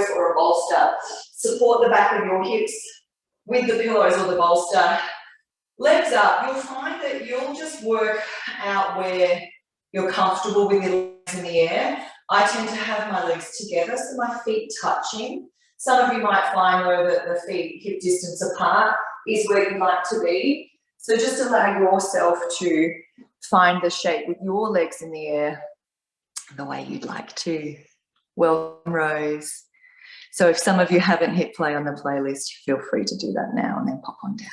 pillows or a bolster. Support the back of your hips with the pillows or the bolster. Legs up. You'll find that you'll just work out where you're comfortable with your legs in the air. I tend to have my legs together, so my feet touching. Some of you might find, though, that the feet hip distance apart is where you like to be. So just allow yourself to find the shape with your legs in the air the way you'd like to. Welcome, Rose. So if some of you haven't hit play on the playlist, feel free to do that now and then pop on down.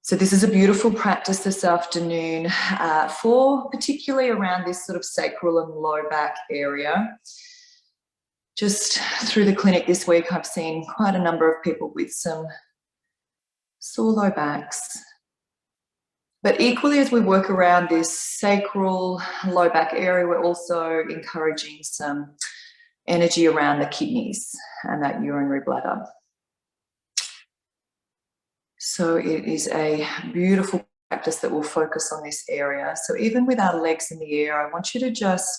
So this is a beautiful practice this afternoon for particularly around this sort of sacral and low back area. Just through the clinic this week, I've seen quite a number of people with some sore low backs. But equally, as we work around this sacral low back area, we're also encouraging some energy around the kidneys and that urinary bladder. So it is a beautiful practice that will focus on this area. So even with our legs in the air, I want you to just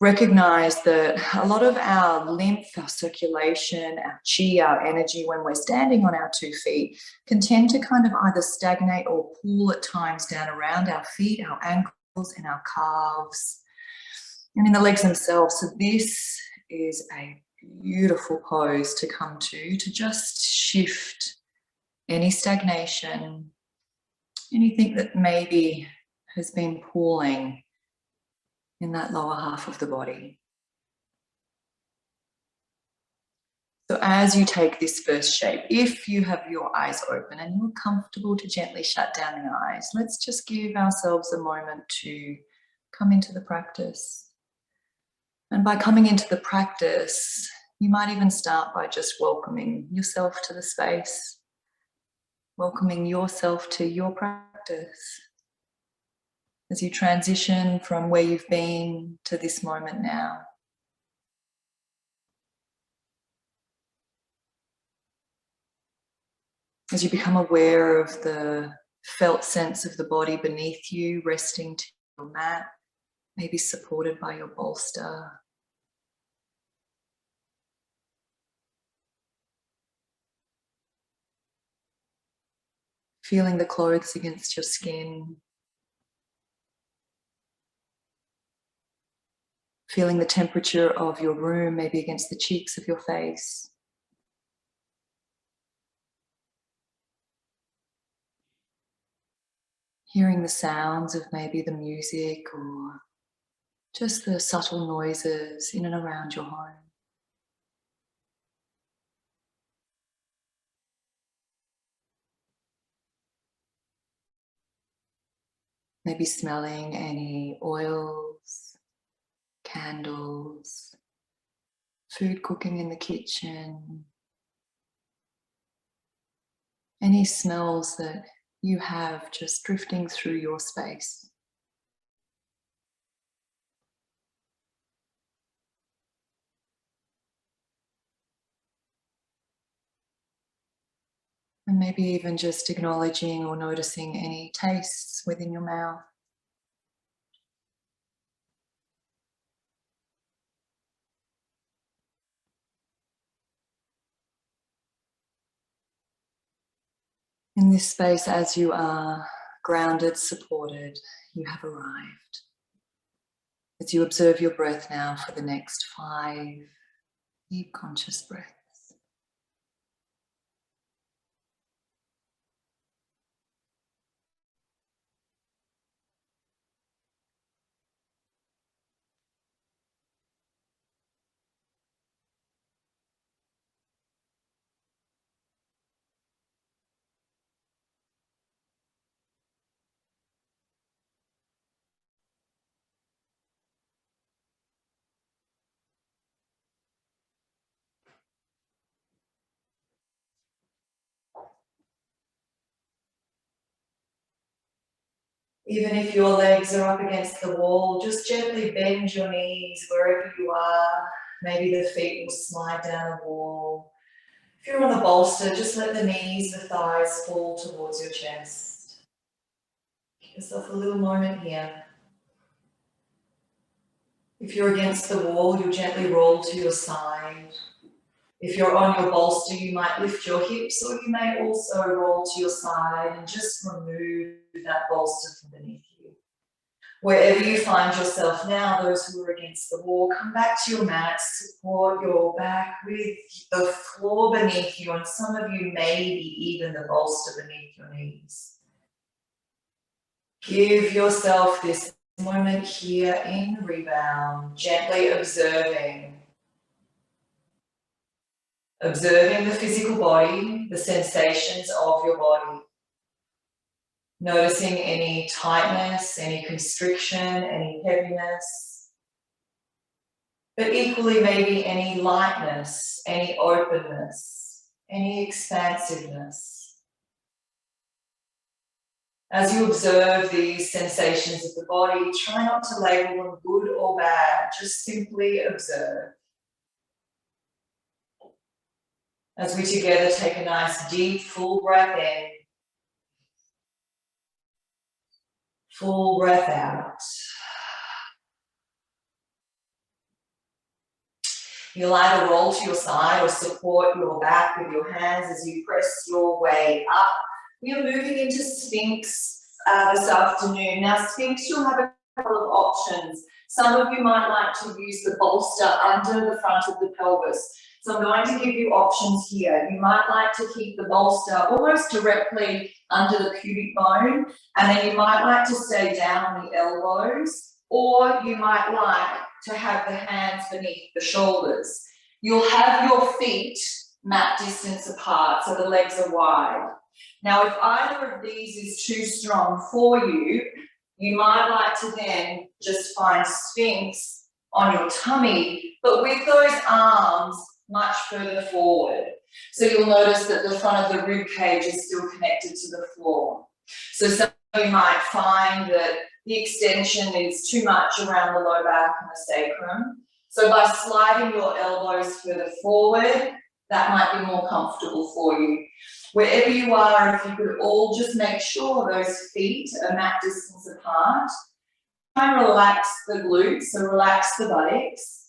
recognize that a lot of our lymph, our circulation, our chi, our energy when we're standing on our 2 feet can tend to kind of either stagnate or pool at times down around our feet, our ankles and our calves and in the legs themselves. So this is a beautiful pose to come to just shift any stagnation, anything that maybe has been pooling in that lower half of the body. So as you take this first shape, if you have your eyes open and you're comfortable to gently shut down the eyes, let's just give ourselves a moment to come into the practice. And by coming into the practice, you might even start by just welcoming yourself to the space, welcoming yourself to your practice. As you transition from where you've been to this moment now. As you become aware of the felt sense of the body beneath you, resting to your mat, maybe supported by your bolster. Feeling the clothes against your skin. Feeling the temperature of your room, maybe against the cheeks of your face. Hearing the sounds of maybe the music or just the subtle noises in and around your home. Maybe smelling any oils, candles, food cooking in the kitchen, any smells that you have just drifting through your space. And maybe even just acknowledging or noticing any tastes within your mouth. In this space, as you are grounded, supported, you have arrived. As you observe your breath now for the next 5 deep conscious breaths. Even if your legs are up against the wall, just gently bend your knees wherever you are. Maybe the feet will slide down the wall. If you're on a bolster, just let the knees, the thighs fall towards your chest. Give yourself a little moment here. If you're against the wall, you'll gently roll to your side. If you're on your bolster, you might lift your hips, or you may also roll to your side and just remove that bolster from beneath you. Wherever you find yourself now, those who are against the wall, come back to your mat, support your back with the floor beneath you, and some of you maybe even the bolster beneath your knees. Give yourself this moment here in rebound, gently observing the physical body, the sensations of your body. Noticing any tightness, any constriction, any heaviness. But equally maybe any lightness, any openness, any expansiveness. As you observe these sensations of the body, try not to label them good or bad, just simply observe. As we together take a nice deep, full breath in, full breath out. You'll either roll to your side or support your back with your hands as you press your way up. We are moving into Sphinx this afternoon. Now, Sphinx, you'll have a couple of options. Some of you might like to use the bolster under the front of the pelvis. So I'm going to give you options here. You might like to keep the bolster almost directly under the pubic bone, and then you might like to stay down on the elbows, or you might like to have the hands beneath the shoulders. You'll have your feet mat distance apart, so the legs are wide. Now, if either of these is too strong for you, you might like to then just find Sphinx on your tummy, but with those arms much further forward. So you'll notice that the front of the rib cage is still connected to the floor. So some of you might find that the extension is too much around the low back and the sacrum. So by sliding your elbows further forward, that might be more comfortable for you. Wherever you are, if you could all just make sure those feet are mat distance apart. Try and relax the glutes, so relax the buttocks.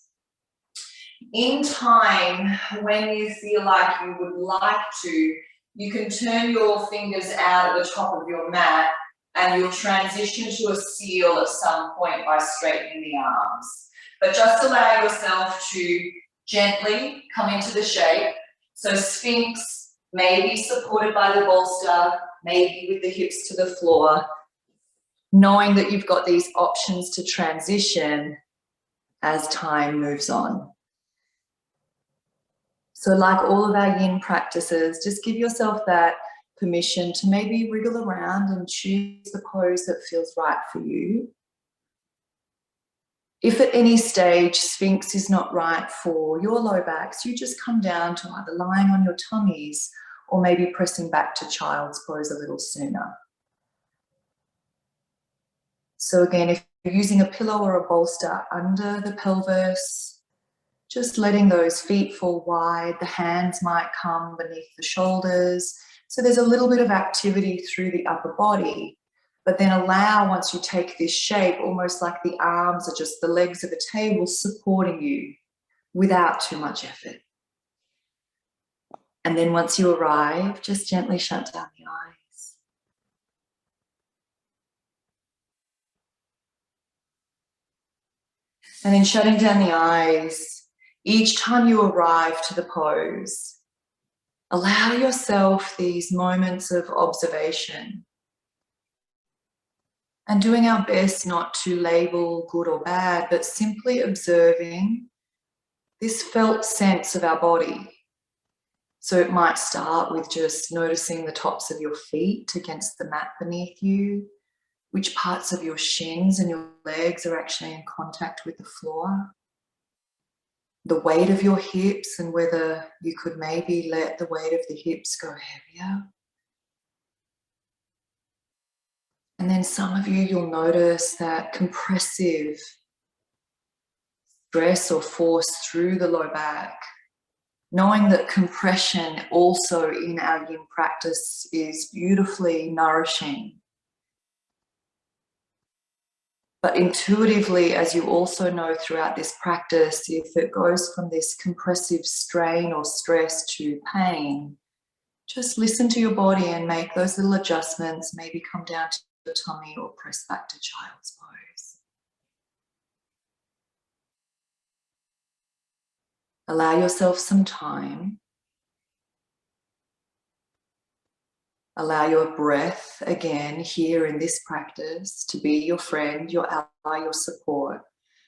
In time, when you feel like you would like to, you can turn your fingers out at the top of your mat and you'll transition to a seal at some point by straightening the arms. But just allow yourself to gently come into the shape. So Sphinx, maybe supported by the bolster, maybe with the hips to the floor, knowing that you've got these options to transition as time moves on. So like all of our yin practices, just give yourself that permission to maybe wriggle around and choose the pose that feels right for you. If at any stage Sphinx is not right for your low backs, you just come down to either lying on your tummies or maybe pressing back to child's pose a little sooner. So again, if you're using a pillow or a bolster under the pelvis, just letting those feet fall wide, the hands might come beneath the shoulders. So there's a little bit of activity through the upper body, but then allow, once you take this shape, almost like the arms are just the legs of a table supporting you without too much effort. And then once you arrive, just gently shut down the eyes. And then shutting down the eyes, each time you arrive to the pose, allow yourself these moments of observation and doing our best not to label good or bad, but simply observing this felt sense of our body. So it might start with just noticing the tops of your feet against the mat beneath you, which parts of your shins and your legs are actually in contact with the floor. The weight of your hips and whether you could maybe let the weight of the hips go heavier. And then some of you, you'll notice that compressive stress or force through the low back, knowing that compression also in our yin practice is beautifully nourishing. But intuitively, as you also know throughout this practice, if it goes from this compressive strain or stress to pain, just listen to your body and make those little adjustments, maybe come down to the tummy or press back to child's pose. Allow yourself some time. Allow your breath, again, here in this practice, to be your friend, your ally, your support.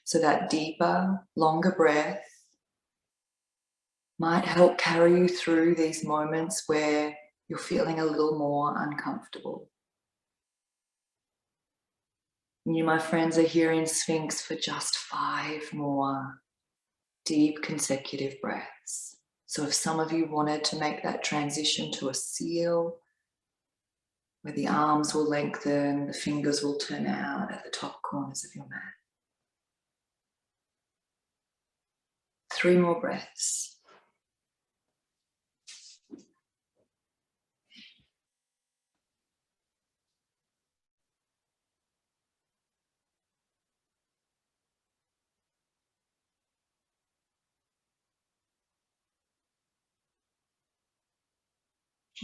So that deeper, longer breath might help carry you through these moments where you're feeling a little more uncomfortable. You, my friends, are here in Sphinx for just 5 more deep consecutive breaths. So if some of you wanted to make that transition to a seal, where the arms will lengthen, the fingers will turn out at the top corners of your mat. 3 more breaths.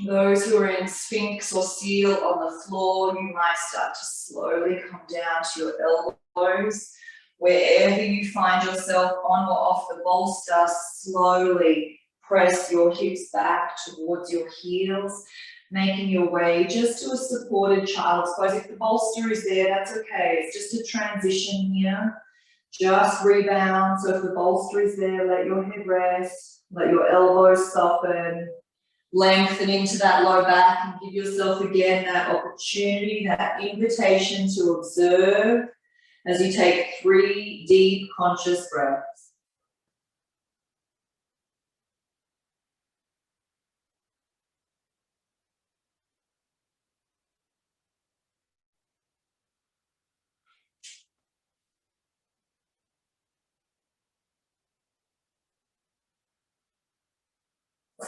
Those who are in Sphinx or Seal on the floor, you might start to slowly come down to your elbows. Wherever you find yourself, on or off the bolster, slowly press your hips back towards your heels, making your way just to a supported child's pose. If the bolster is there, that's okay. It's just a transition here. Just rebound. So if the bolster is there, let your head rest, let your elbows soften. Lengthen into that low back and give yourself again that opportunity, that invitation to observe as you take 3 deep conscious breaths.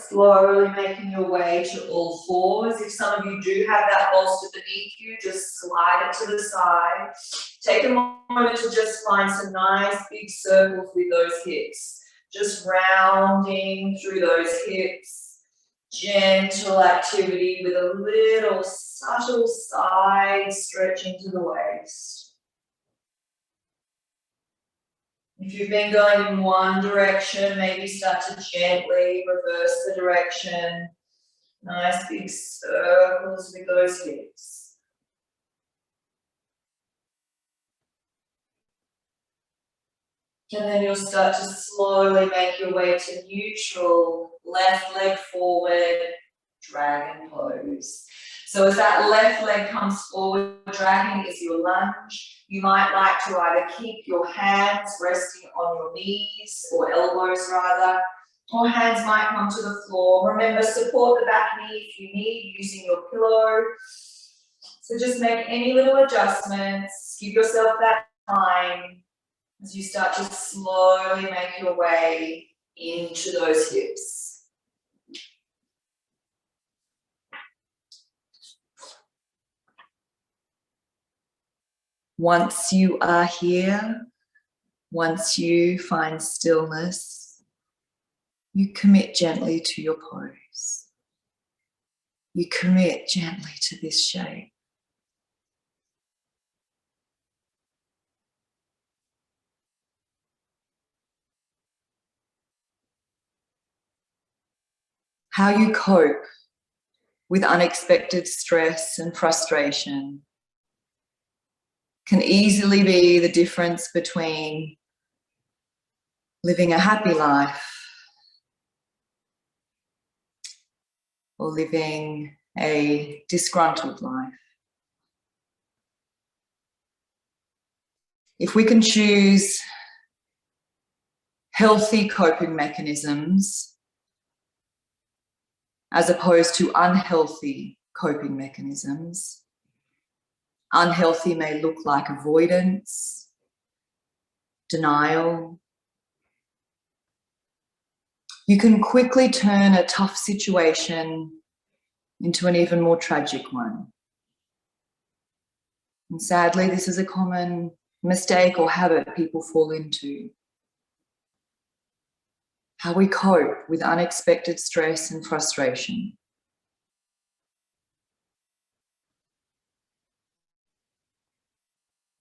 Slowly making your way to all fours. If some of you do have that bolster beneath you, just slide it to the side. Take a moment to just find some nice big circles with those hips. Just rounding through those hips. Gentle activity with a little subtle side stretching to the waist. If you've been going in one direction, maybe start to gently reverse the direction. Nice big circles with those hips. And then you'll start to slowly make your way to neutral, left leg forward, dragon pose. So as that left leg comes forward, dragon is your lunge. You might like to either keep your hands resting on your knees, or elbows rather, or hands might come to the floor. Remember, support the back knee if you need, using your pillow. So just make any little adjustments, give yourself that time as you start to slowly make your way into those hips. Once you are here, once you find stillness, you commit gently to your pose. You commit gently to this shape. How you cope with unexpected stress and frustration can easily be the difference between living a happy life or living a disgruntled life. If we can choose healthy coping mechanisms as opposed to unhealthy coping mechanisms, unhealthy may look like avoidance, denial. You can quickly turn a tough situation into an even more tragic one. And sadly, this is a common mistake or habit people fall into, how we cope with unexpected stress and frustration.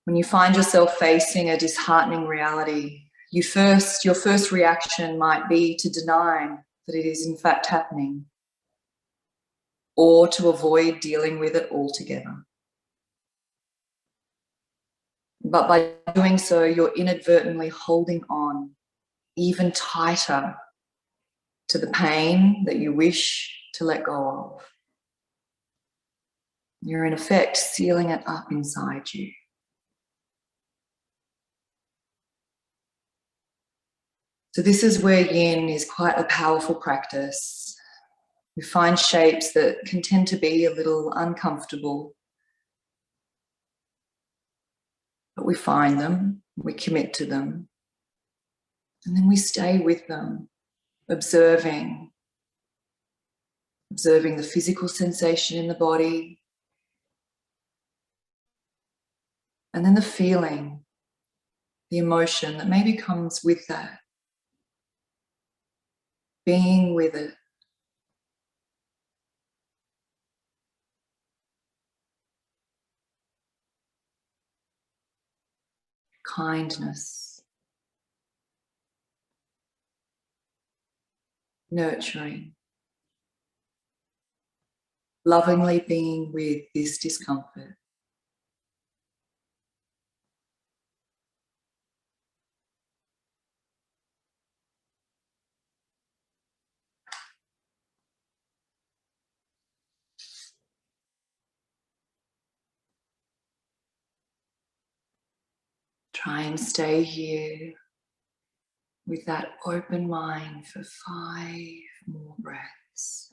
When you find yourself facing a disheartening reality, your first reaction might be to deny that it is in fact happening, or to avoid dealing with it altogether. But by doing so, you're inadvertently holding on even tighter to the pain that you wish to let go of. You're in effect sealing it up inside you. So this is where Yin is quite a powerful practice. We find shapes that can tend to be a little uncomfortable, but we find them, we commit to them, and then we stay with them, observing the physical sensation in the body, and then the feeling, the emotion that maybe comes with that, being with it. Kindness, nurturing, lovingly being with this discomfort. Try and stay here with that open mind for 5 more breaths.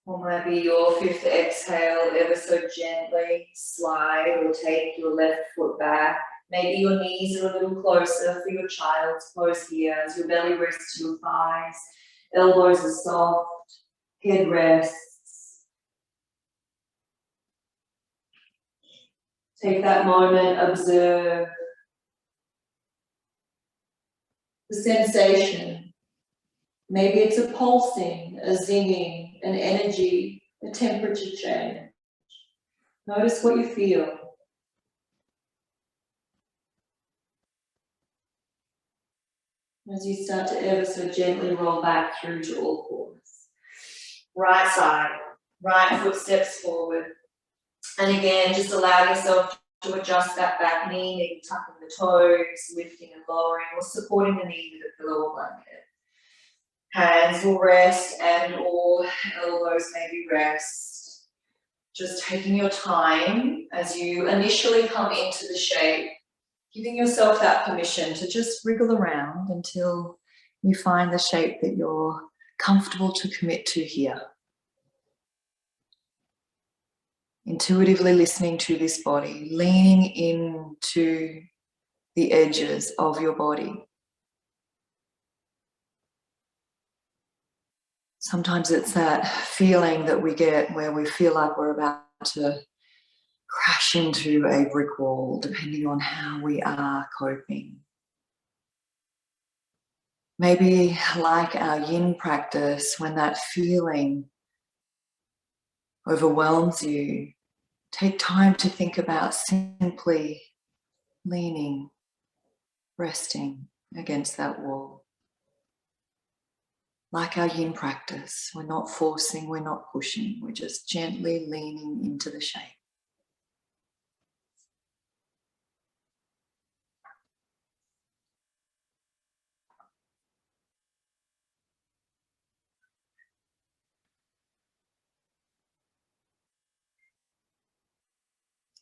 Or maybe your 5th exhale, ever so gently slide or take your left foot back. Maybe your knees are a little closer for your child's pose here as your belly rests to your thighs, elbows are soft, head rests. Take that moment, observe the sensation. Maybe it's a pulsing, a zinging, an energy, a temperature change. Notice what you feel. As you start to ever so gently roll back through to all fours. Right side, right foot steps forward. And again, just allow yourself to adjust that back knee, maybe tucking the toes, lifting and lowering, or supporting the knee with a pillow or blanket. Hands will rest and or elbows maybe rest. Just taking your time as you initially come into the shape, giving yourself that permission to just wriggle around until you find the shape that you're comfortable to commit to here. Intuitively listening to this body, leaning into the edges of your body. Sometimes it's that feeling that we get where we feel like we're about to crash into a brick wall, depending on how we are coping. Maybe like our Yin practice, when that feeling overwhelms you, take time to think about simply leaning, resting against that wall. Like our Yin practice, we're not forcing, we're not pushing, we're just gently leaning into the shape.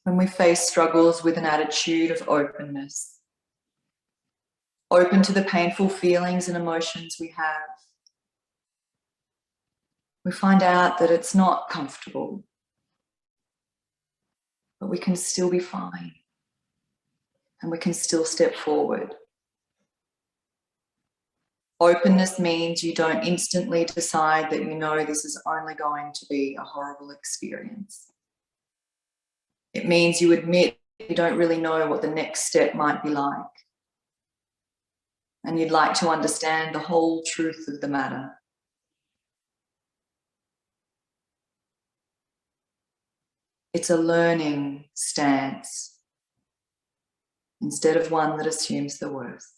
when we face struggles with an attitude of openness, open to the painful feelings and emotions we have, we find out that it's not comfortable, but we can still be fine and we can still step forward. Openness means you don't instantly decide that you know this is only going to be a horrible experience. It means you admit you don't really know what the next step might be like. And you'd like to understand the whole truth of the matter. It's a learning stance instead of one that assumes the worst.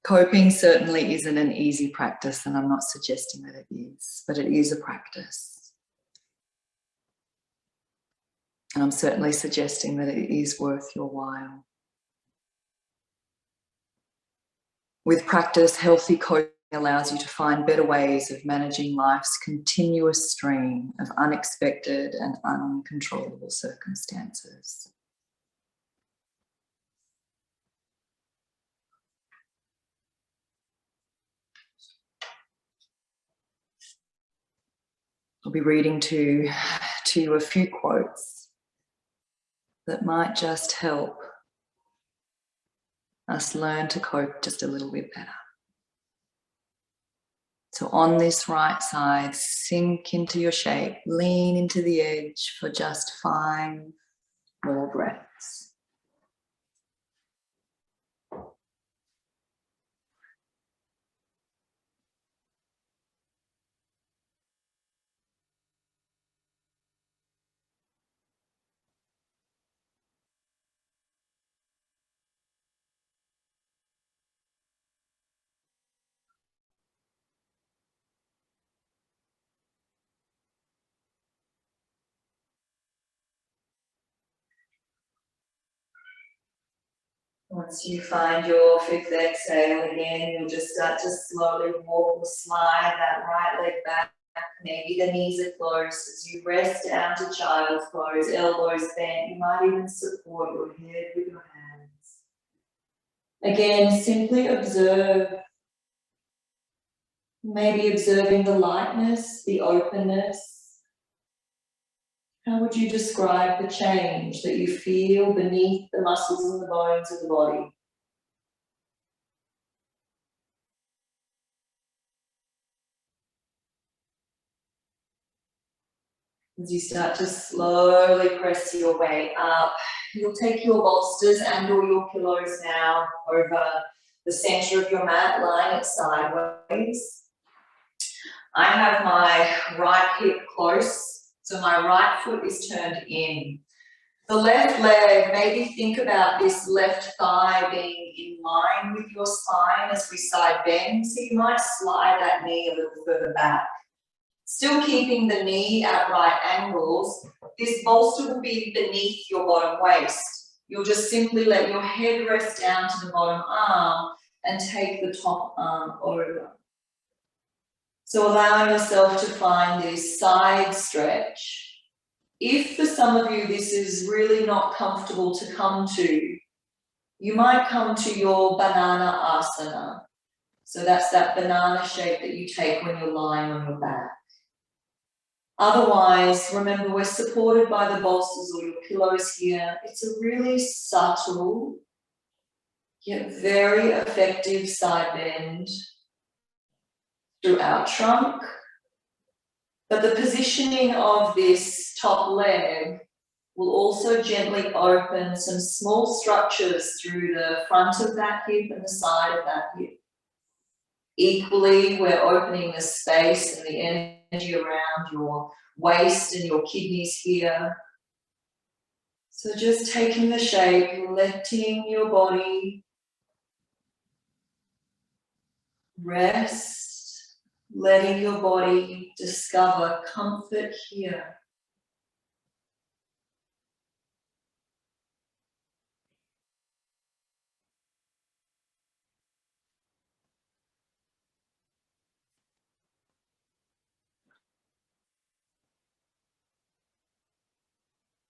Coping certainly isn't an easy practice, and I'm not suggesting that it is, but it is a practice. And I'm certainly suggesting that it is worth your while. With practice, healthy coping allows you to find better ways of managing life's continuous stream of unexpected and uncontrollable circumstances. I'll be reading to you a few quotes that might just help us learn to cope just a little bit better. So on this right side, sink into your shape, lean into the edge for just 5 more breaths. Once you find your 5th exhale again, you'll just start to slowly walk or slide that right leg back. Maybe the knees are close as you rest down to child's pose, elbows bent. You might even support your head with your hands. Again, simply observe. Maybe observing the lightness, the openness. How would you describe the change that you feel beneath the muscles and the bones of the body? As you start to slowly press your way up, you'll take your bolsters and or your pillows now over the center of your mat, lying it sideways. I have my right hip close, so my right foot is turned in. The left leg, maybe think about this left thigh being in line with your spine as we side bend, so you might slide that knee a little further back. Still keeping the knee at right angles, this bolster will be beneath your bottom waist. You'll just simply let your head rest down to the bottom arm and take the top arm over. So allowing yourself to find this side stretch. If for some of you this is really not comfortable to come to, you might come to your banana asana. So that's that banana shape that you take when you're lying on your back. Otherwise, remember we're supported by the bolsters or your pillows here. It's a really subtle, yet very effective side bend through our trunk. But the positioning of this top leg will also gently open some small structures through the front of that hip and the side of that hip. Equally, we're opening the space and the energy around your waist and your kidneys here. So just taking the shape, letting your body rest, letting your body discover comfort here.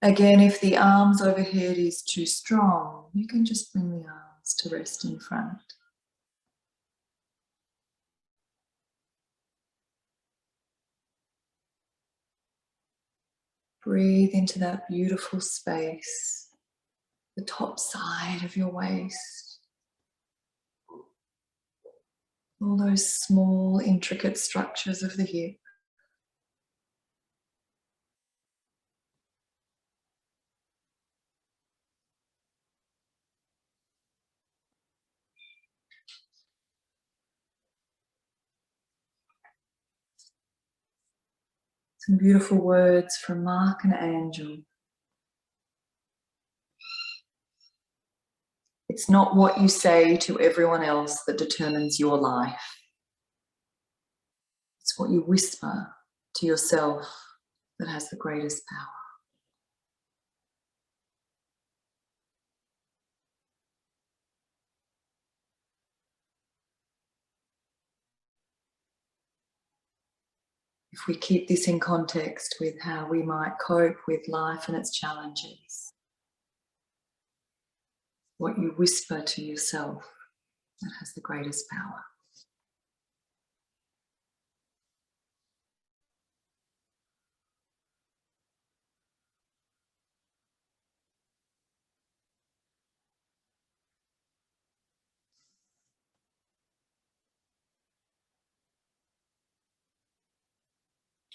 Again, if the arms overhead is too strong, you can just bring the arms to rest in front. Breathe into that beautiful space, the top side of your waist. All those small, intricate structures of the hip. Some beautiful words from Mark and Angel. It's not what you say to everyone else that determines your life. It's what you whisper to yourself that has the greatest power. If we keep this in context with how we might cope with life and its challenges, what you whisper to yourself that has the greatest power.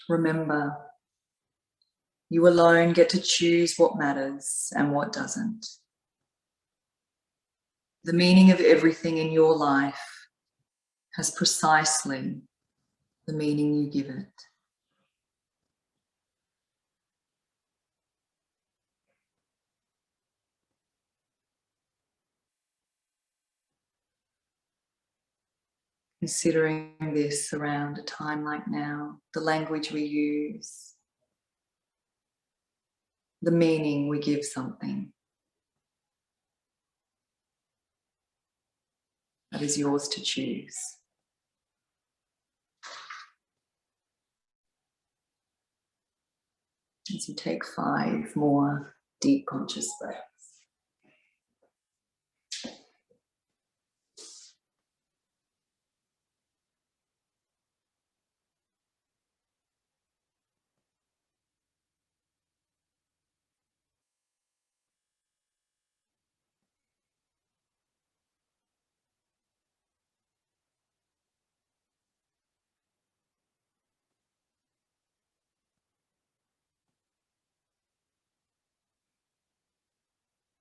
Remember, you alone get to choose what matters and what doesn't. The meaning of everything in your life has precisely the meaning you give it. Considering this around a time like now, the language we use, the meaning we give something, that is yours to choose. As you take 5 more deep conscious breaths.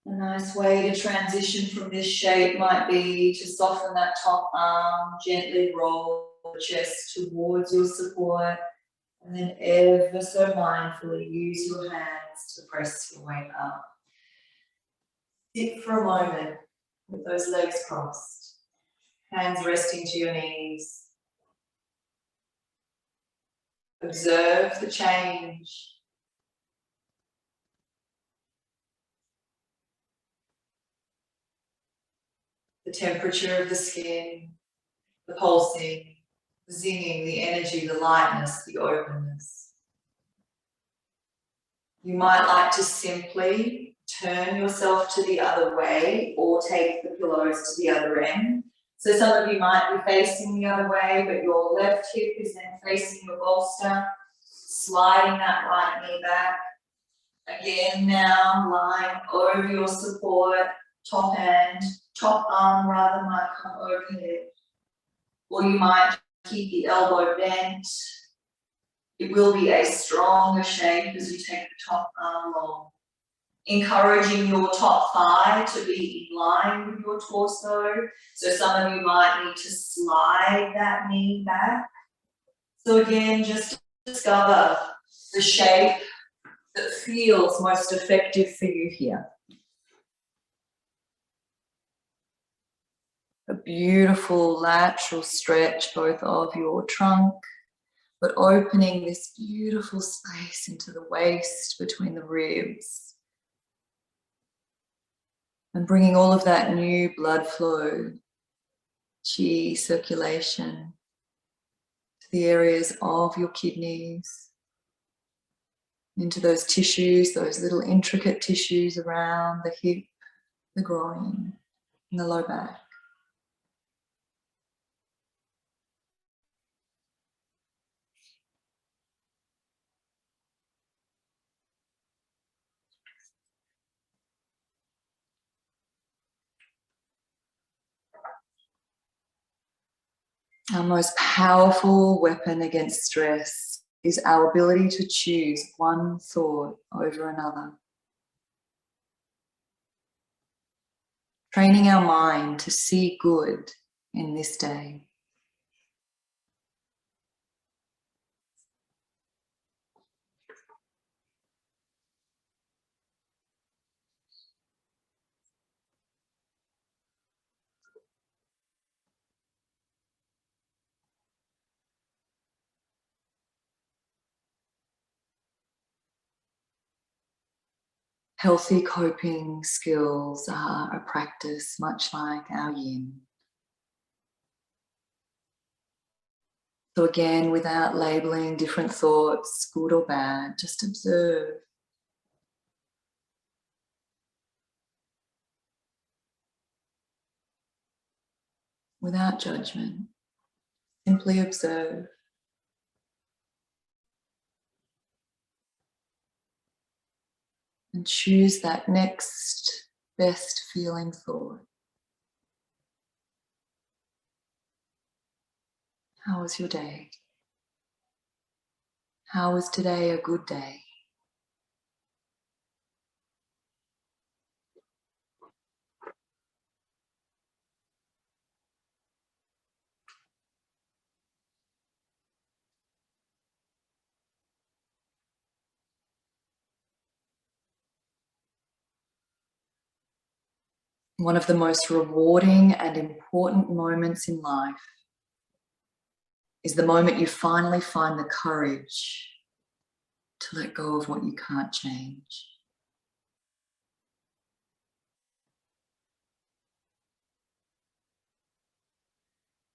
A nice way to transition from this shape might be to soften that top arm, gently roll the chest towards your support, and then ever so mindfully use your hands to press your way up. Sit for a moment with those legs crossed, hands resting to your knees. Observe the change. The temperature of the skin, the pulsing, the zinging, the energy, the lightness, the openness. You might like to simply turn yourself to the other way or take the pillows to the other end. So some of you might be facing the other way, but your left hip is then facing your bolster, sliding that right knee back. Again now, lying over your support, top arm rather might come overhead. Or you might keep the elbow bent. It will be a stronger shape as you take the top arm long. Encouraging your top thigh to be in line with your torso. So some of you might need to slide that knee back. So again, just discover the shape that feels most effective for you here. A beautiful lateral stretch both of your trunk, but opening this beautiful space into the waist between the ribs. And bringing all of that new blood flow, chi circulation to the areas of your kidneys, into those tissues, those little intricate tissues around the hip, the groin, and the low back. Our most powerful weapon against stress is our ability to choose one thought over another. Training our mind to see good in this day. Healthy coping skills are a practice much like our yin. So again, without labeling different thoughts, good or bad, just observe. Without judgment, simply observe. And choose that next best feeling thought. How was your day? How was today a good day? One of the most rewarding and important moments in life is the moment you finally find the courage to let go of what you can't change.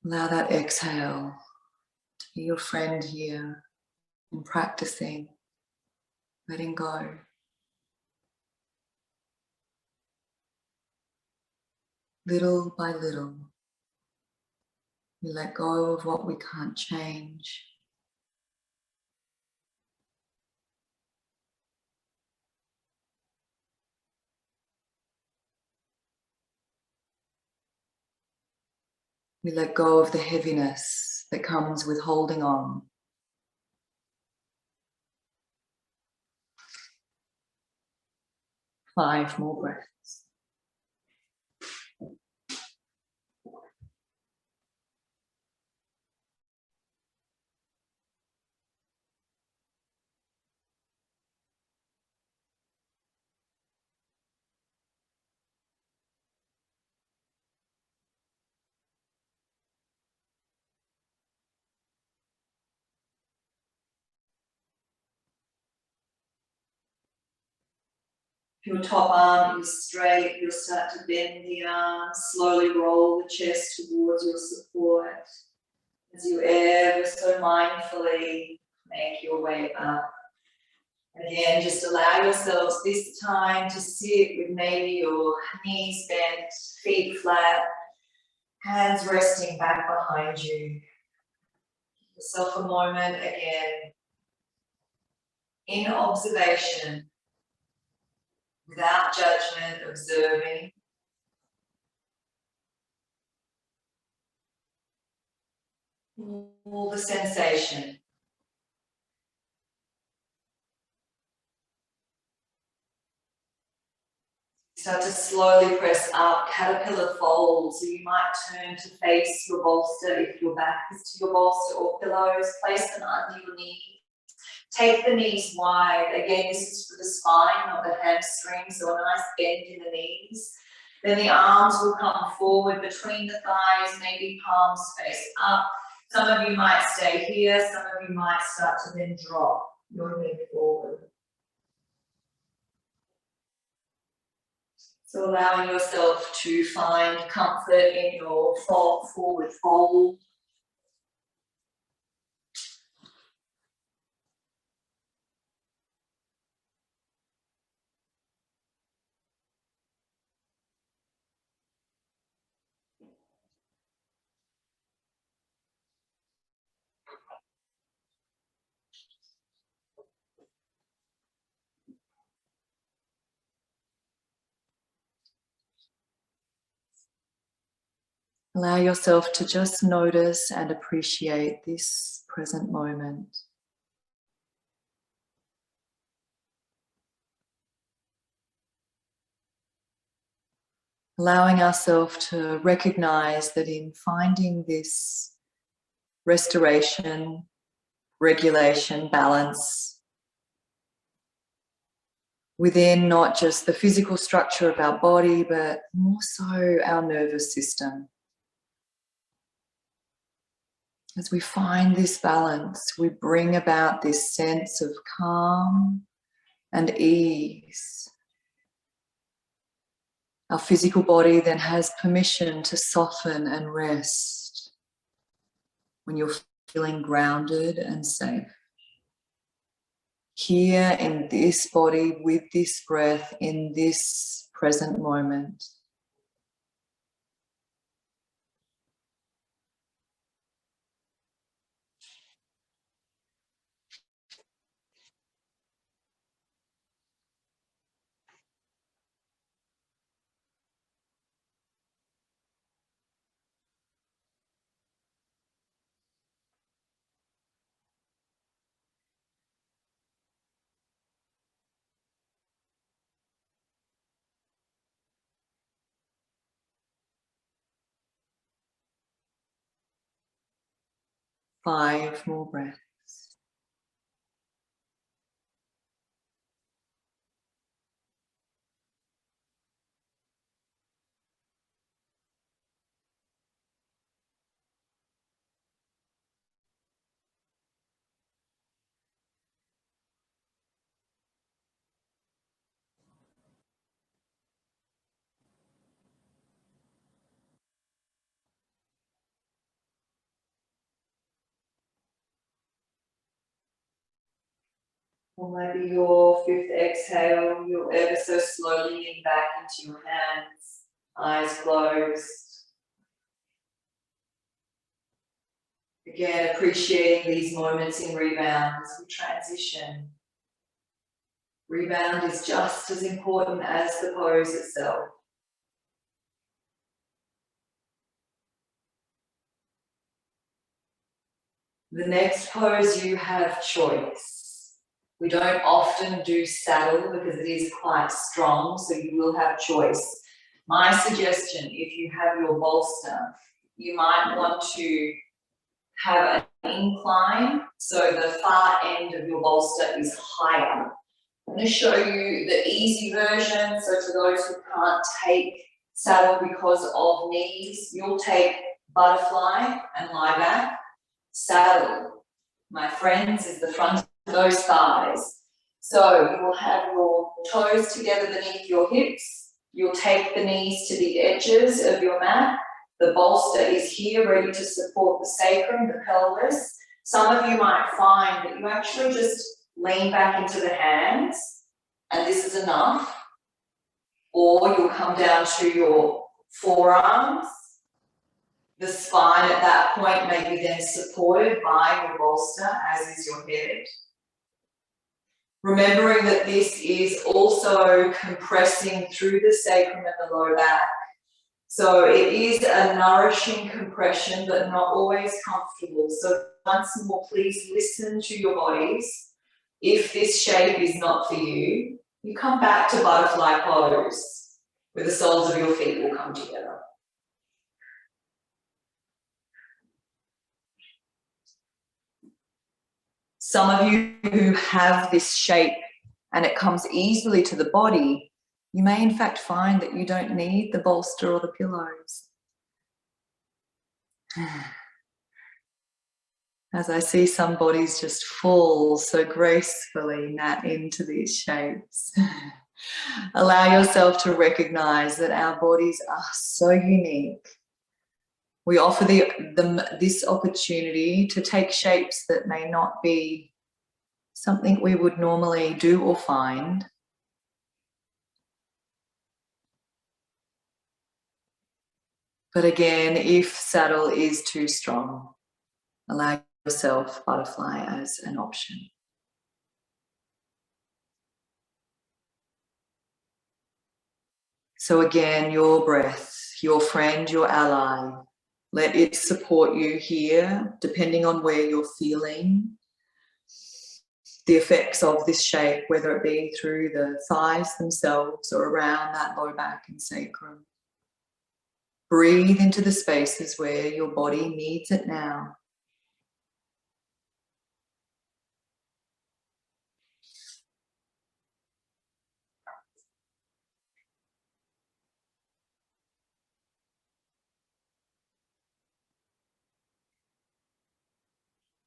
Allow that exhale to be your friend here in practicing letting go. Little by little, we let go of what we can't change. We let go of the heaviness that comes with holding on. Five more breaths. If your top arm is straight, you'll start to bend the arm, slowly roll the chest towards your support as you ever so mindfully make your way up. Again, just allow yourselves this time to sit with maybe your knees bent, feet flat, hands resting back behind you. Give yourself a moment again in observation, without judgment, observing. All the sensation. Start to slowly press up, caterpillar fold. So you might turn to face your bolster if your back is to your bolster or pillows. Place them under your knees. Take the knees wide. Again, this is for the spine, not the hamstring. So a nice bend in the knees. Then the arms will come forward between the thighs, maybe palms face up. Some of you might stay here. Some of you might start to then drop your head forward. So allowing yourself to find comfort in your forward fold. Allow yourself to just notice and appreciate this present moment. Allowing ourselves to recognize that in finding this restoration, regulation, balance within not just the physical structure of our body, but more so our nervous system. As we find this balance, we bring about this sense of calm and ease. Our physical body then has permission to soften and rest when you're feeling grounded and safe. Here in this body, with this breath, in this present moment. Five more breaths. Or maybe your fifth exhale, you'll ever so slowly lean back into your hands, eyes closed. Again, appreciating these moments in rebound as we transition. Rebound is just as important as the pose itself. The next pose, you have choice. We don't often do saddle because it is quite strong, so you will have choice. My suggestion, if you have your bolster, you might want to have an incline, so the far end of your bolster is higher. I'm going to show you the easy version, so for those who can't take saddle because of knees, you'll take butterfly and lie back. Saddle, my friends, is the front of those thighs. So you will have your toes together beneath your hips. You'll take the knees to the edges of your mat. The bolster is here ready to support the sacrum, the pelvis. Some of you might find that you actually just lean back into the hands and this is enough. Or you'll come down to your forearms. The spine at that point may be then supported by your bolster, as is your head. Remembering that this is also compressing through the sacrum and the lower back. So it is a nourishing compression, but not always comfortable. So once more, please listen to your bodies. If this shape is not for you, you come back to butterfly pose, where the soles of your feet will come together. Some of you who have this shape and it comes easily to the body, you may in fact find that you don't need the bolster or the pillows. As I see some bodies just fall so gracefully into these shapes. Allow yourself to recognize that our bodies are so unique. We offer them this opportunity to take shapes that may not be something we would normally do or find. But again, if saddle is too strong, allow yourself butterfly as an option. So again, your breath, your friend, your ally, Let it support you here, depending on where you're feeling the effects of this shape, whether it be through the thighs themselves or around that low back and sacrum. Breathe into the spaces where your body needs it now.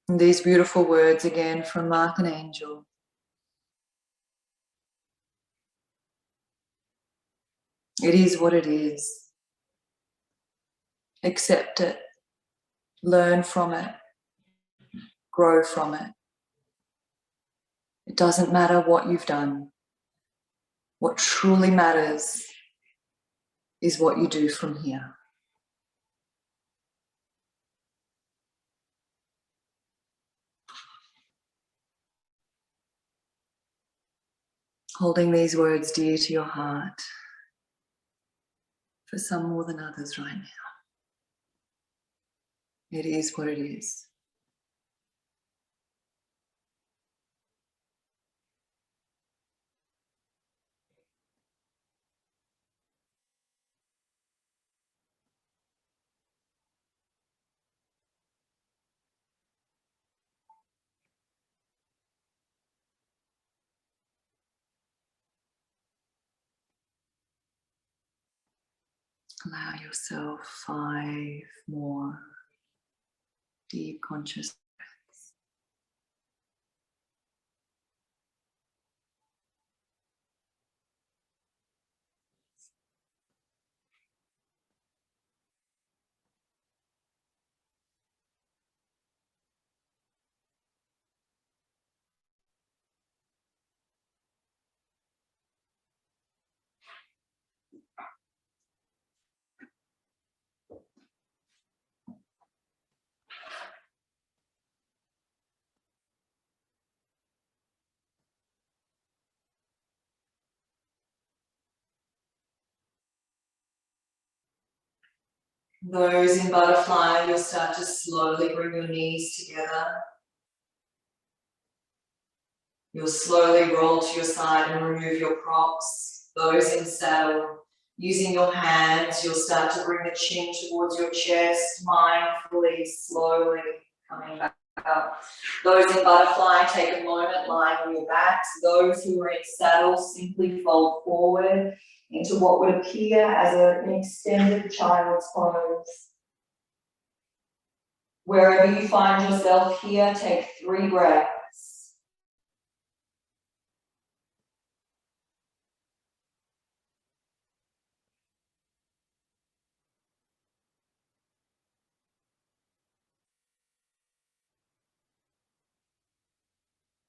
And these beautiful words again from Archangel. It is what it is. Accept it. Learn from it. Grow from it. It doesn't matter what you've done. What truly matters is what you do from here. Holding these words dear to your heart, for some more than others right now. It is what it is. Allow yourself 5 more deep conscious breaths. Those in butterfly, you'll start to slowly bring your knees together. You'll slowly roll to your side and remove your props. Those in saddle, using your hands, you'll start to bring the chin towards your chest, mindfully, slowly coming back up. Those in butterfly, take a moment lying on your backs. Those who are in saddle, simply fold forward into what would appear as an extended child's pose. Wherever you find yourself here, take 3 breaths.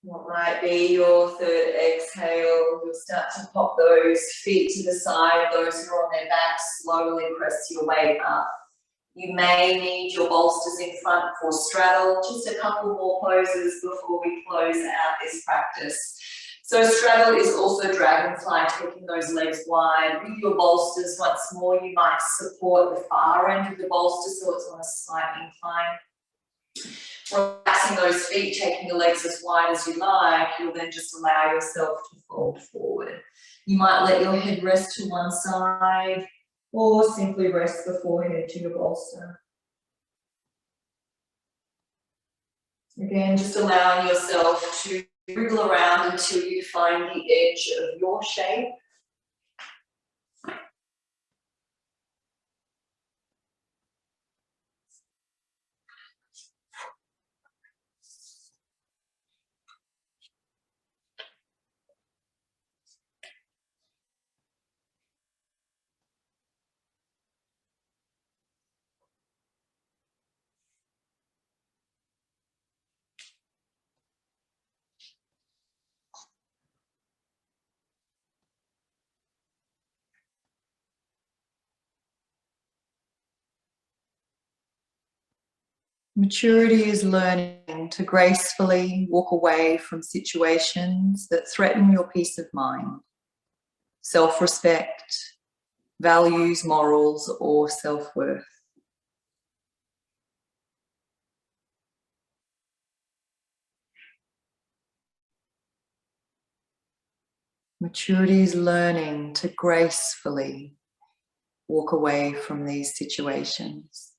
What might be your 3rd exhale, you'll start to pop those feet to the side. Those who are on their backs, slowly press your weight up. You may need your bolsters in front for straddle. Just a couple more poses before we close out this practice. So straddle is also dragonfly, taking those legs wide. With your bolsters, once more, you might support the far end of the bolster so it's on a slight incline. Relaxing those feet, taking the legs as wide as you like, you'll then just allow yourself to fold forward. You might let your head rest to one side or simply rest the forehead to your bolster. Again, just allowing yourself to wriggle around until you find the edge of your shape. Maturity is learning to gracefully walk away from situations that threaten your peace of mind, self-respect, values, morals, or self-worth. Maturity is learning to gracefully walk away from these situations.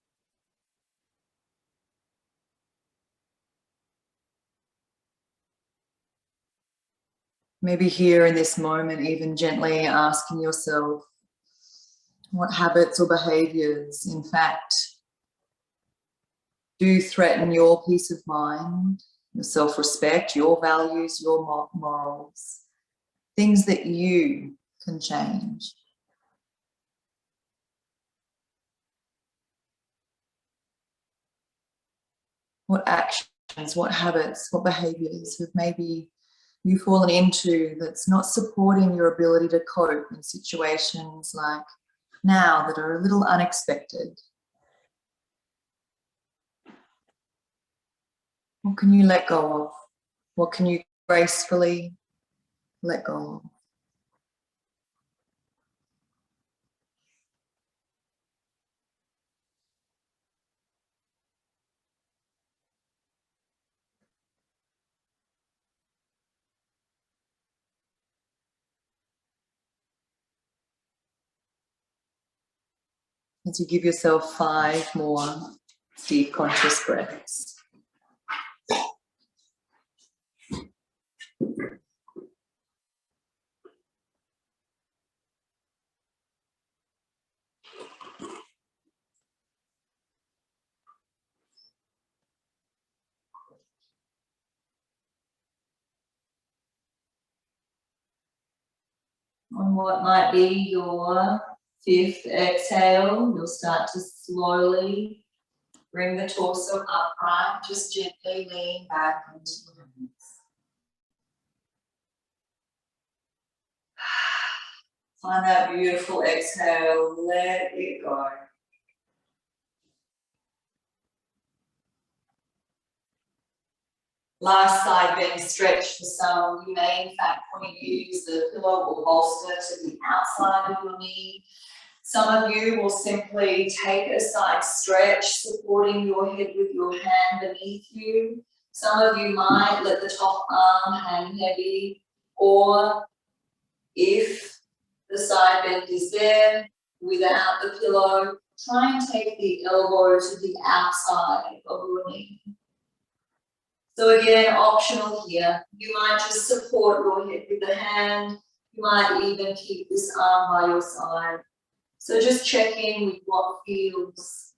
Maybe here in this moment, even gently asking yourself what habits or behaviors, in fact, do threaten your peace of mind, your self-respect, your values, your morals, things that you can change. What actions, what habits, what behaviors have maybe you fallen into that's not supporting your ability to cope in situations like now that are a little unexpected? What can you let go of? What can you gracefully let go of? As you give yourself 5 more deep conscious breaths. On what might be your 5th exhale, you'll start to slowly bring the torso upright, just gently lean back into your hands. Find that beautiful exhale, let it go. Last side bend stretch for some. You may in fact want to use the pillow or bolster to the outside of your knee. Some of you will simply take a side stretch, supporting your head with your hand beneath you. Some of you might let the top arm hang heavy, or if the side bend is there without the pillow, try and take the elbow to the outside of your knee. So again, optional here. You might just support your head with the hand. You might even keep this arm by your side. So just check in with what feels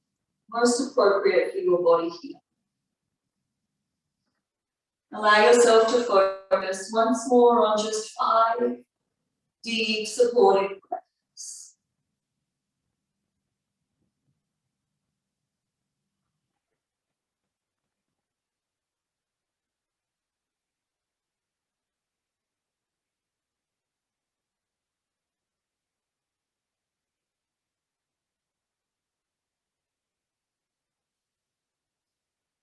most appropriate for your body here. Allow yourself to focus once more on just 5 deep supportive breaths.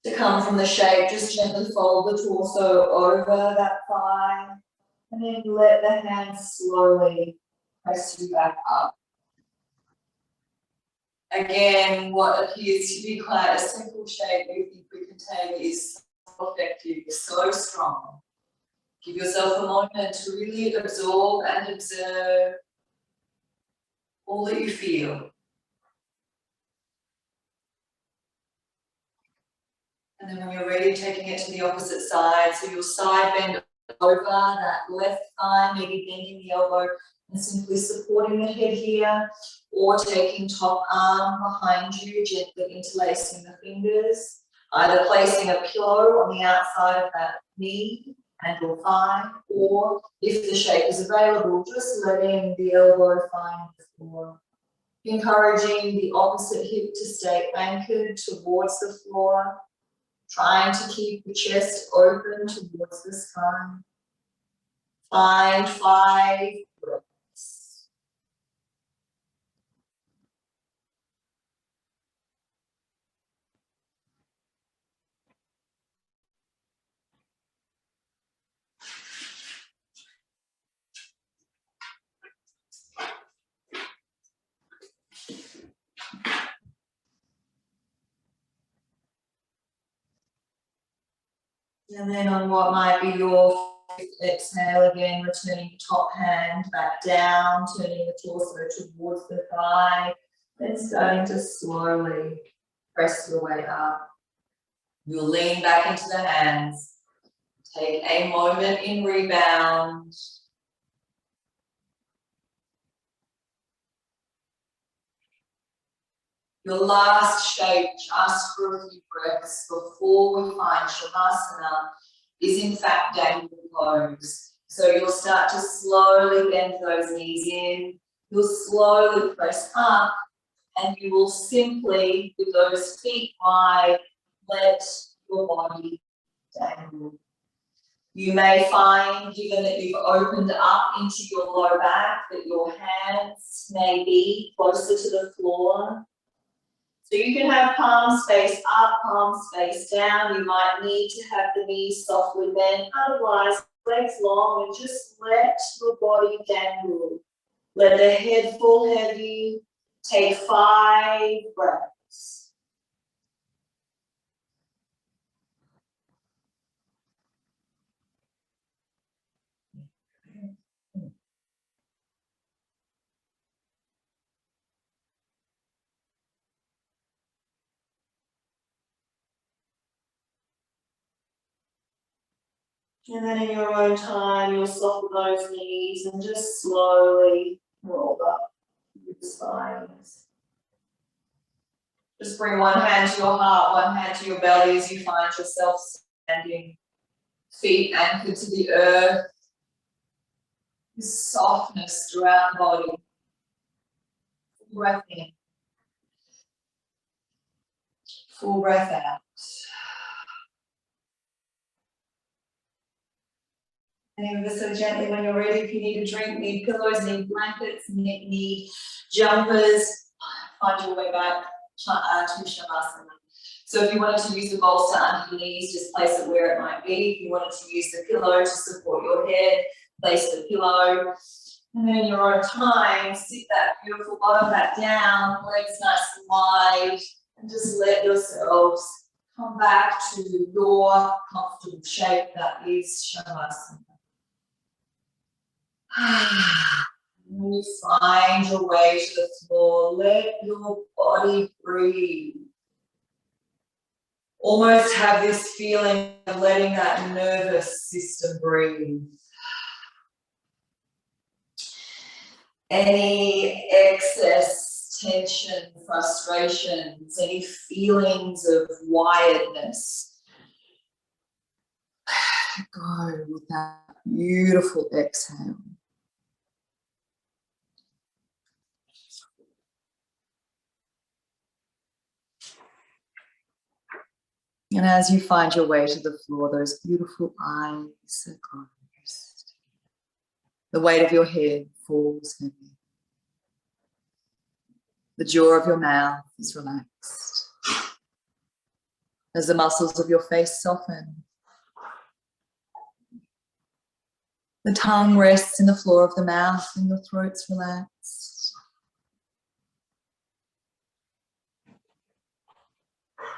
To come from the shape, just gently fold the torso over that thigh, and then let the hands slowly press you back up. Again, what appears to be quite a simple shape you think we can take is so effective, so strong. Give yourself a moment to really absorb and observe all that you feel. And then when you're ready, taking it to the opposite side. So your side bend over that left thigh, maybe bending the elbow and simply supporting the head here, or taking top arm behind you, gently interlacing the fingers, either placing a pillow on the outside of that knee and your thigh, or if the shape is available, just letting the elbow find the floor. Encouraging the opposite hip to stay anchored towards the floor, trying to keep the chest open towards the sky. Find 5 breaths. And then on what might be your Exhale again, returning the top hand back down, turning the torso towards the thigh, then starting to slowly press your way up. You'll lean back into the hands. Take a moment in rebound. Your last shape, just for a few breaths before we find Shavasana, is in fact downward pose. So you'll start to slowly bend those knees in. You'll slowly press up, and you will simply, with those feet wide, let your body dangle. You may find, given that you've opened up into your low back, that your hands may be closer to the floor. So you can have palms face up, palms face down. You might need to have the knees softly bent. Otherwise, legs long, and just let your body dangle. Let the head fall heavy. Take 5 breaths. And then in your own time, you'll soften those knees and just slowly roll up your spines. Just bring one hand to your heart, one hand to your belly as you find yourself standing, feet anchored to the earth. This softness throughout the body. Full breath in. Full breath out. And ever so gently when you're ready, if you need a drink, need pillows, need blankets, need jumpers, find your way back to Shavasana. So if you wanted to use the bolster under your knees, just place it where it might be. If you wanted to use the pillow to support your head, place the pillow. And then in your own time, sit that beautiful bottom back down, legs nice and wide, and just let yourselves come back to your comfortable shape, that is Shavasana. When you find your way to the floor, let your body breathe. Almost have this feeling of letting that nervous system breathe. Any excess tension, frustrations, any feelings of wiredness, go with that beautiful exhale. And as you find your way to the floor, those beautiful eyes are closed. The weight of your head falls heavy. The jaw of your mouth is relaxed. As the muscles of your face soften, the tongue rests in the floor of the mouth and your throat's relaxed.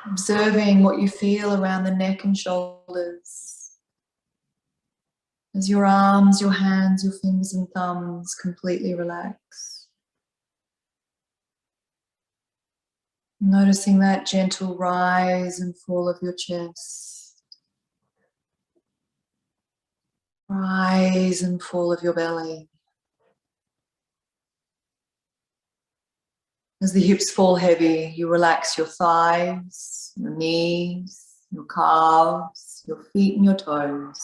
Observing what you feel around the neck and shoulders. As your arms, your hands, your fingers and thumbs completely relax. Noticing that gentle rise and fall of your chest. Rise and fall of your belly. As the hips fall heavy, you relax your thighs, your knees, your calves, your feet and your toes.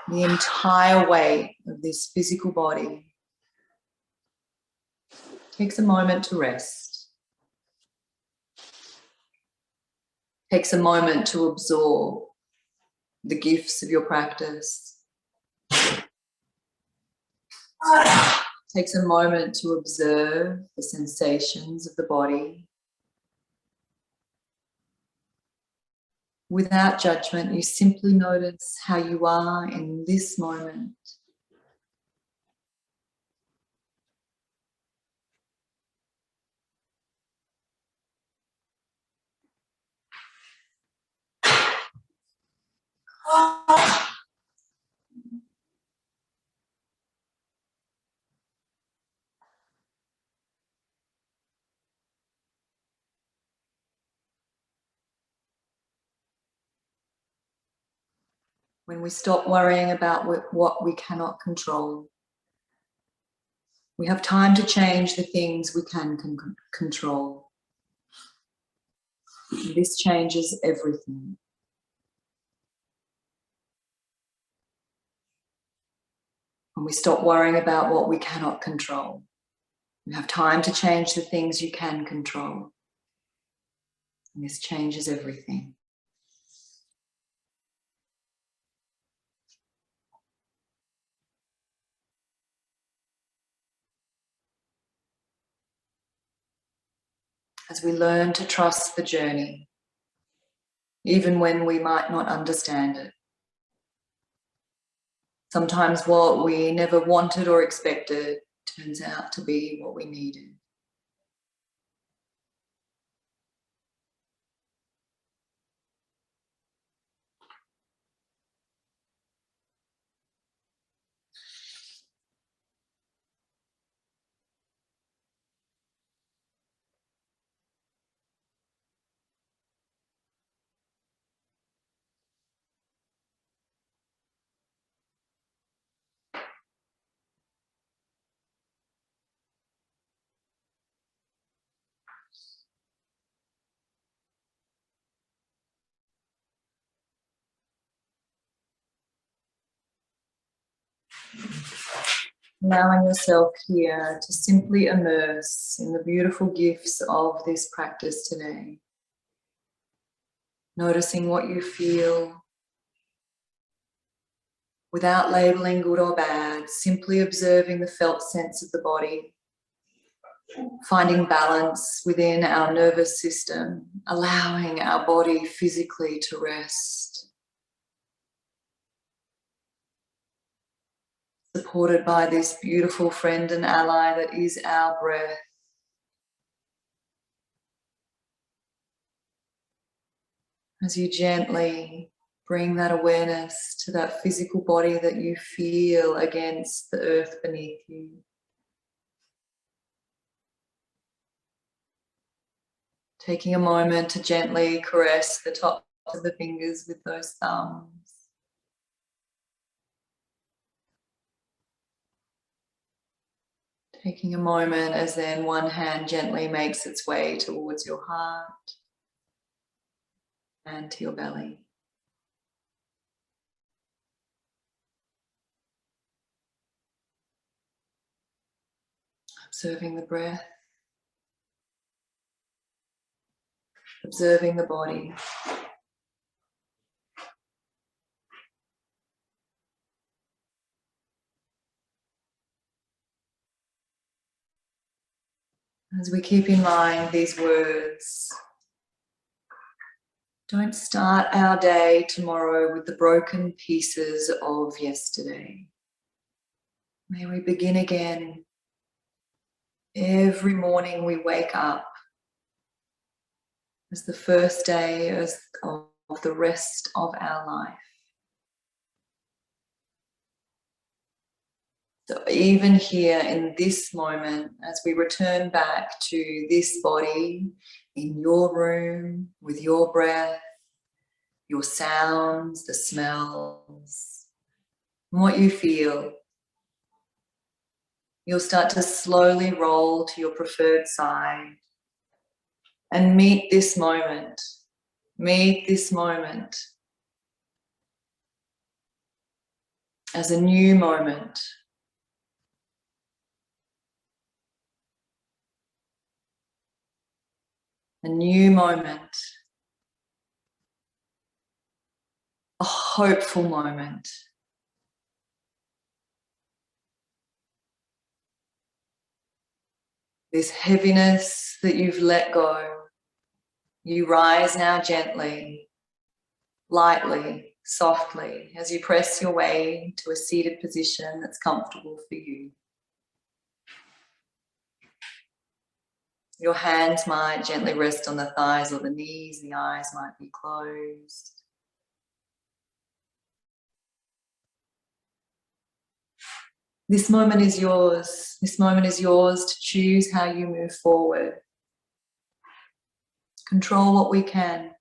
The entire weight of this physical body takes a moment to rest. Takes a moment to absorb the gifts of your practice. Takes a moment to observe the sensations of the body. Without judgment, you simply notice how you are in this moment. When we stop worrying about what we cannot control, we have time to change the things we can control. This changes everything. When we stop worrying about what we cannot control, we have time to change the things you can control. And this changes everything. As we learn to trust the journey, even when we might not understand it. Sometimes what we never wanted or expected turns out to be what we needed. Allowing yourself here to simply immerse in the beautiful gifts of this practice today. Noticing what you feel without labeling good or bad, simply observing the felt sense of the body, finding balance within our nervous system, allowing our body physically to rest. Supported by this beautiful friend and ally that is our breath. As you gently bring that awareness to that physical body that you feel against the earth beneath you. Taking a moment to gently caress the tops of the fingers with those thumbs. Taking a moment as then one hand gently makes its way towards your heart and to your belly. Observing the breath, observing the body. As we keep in mind these words, don't start our day tomorrow with the broken pieces of yesterday. May we begin again every morning we wake up as the first day of the rest of our life. So even here in this moment, as we return back to this body, in your room, with your breath, your sounds, the smells, and what you feel, you'll start to slowly roll to your preferred side and meet this moment as a new moment. A new moment, a hopeful moment. This heaviness that you've let go, you rise now gently, lightly, softly, as you press your way to a seated position that's comfortable for you. Your hands might gently rest on the thighs or the knees, the eyes might be closed. This moment is yours. This moment is yours to choose how you move forward. Control what we can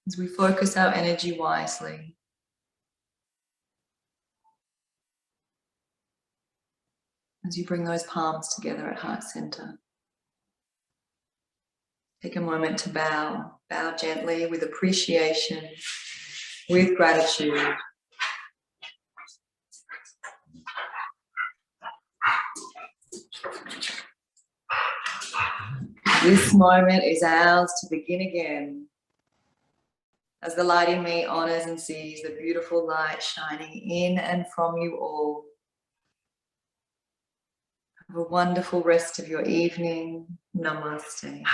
as we focus our energy wisely. As you bring those palms together at heart center. Take a moment to bow. Bow gently with appreciation, with gratitude. This moment is ours to begin again. As the light in me honors and sees the beautiful light shining in and from you all. Have a wonderful rest of your evening. Namaste.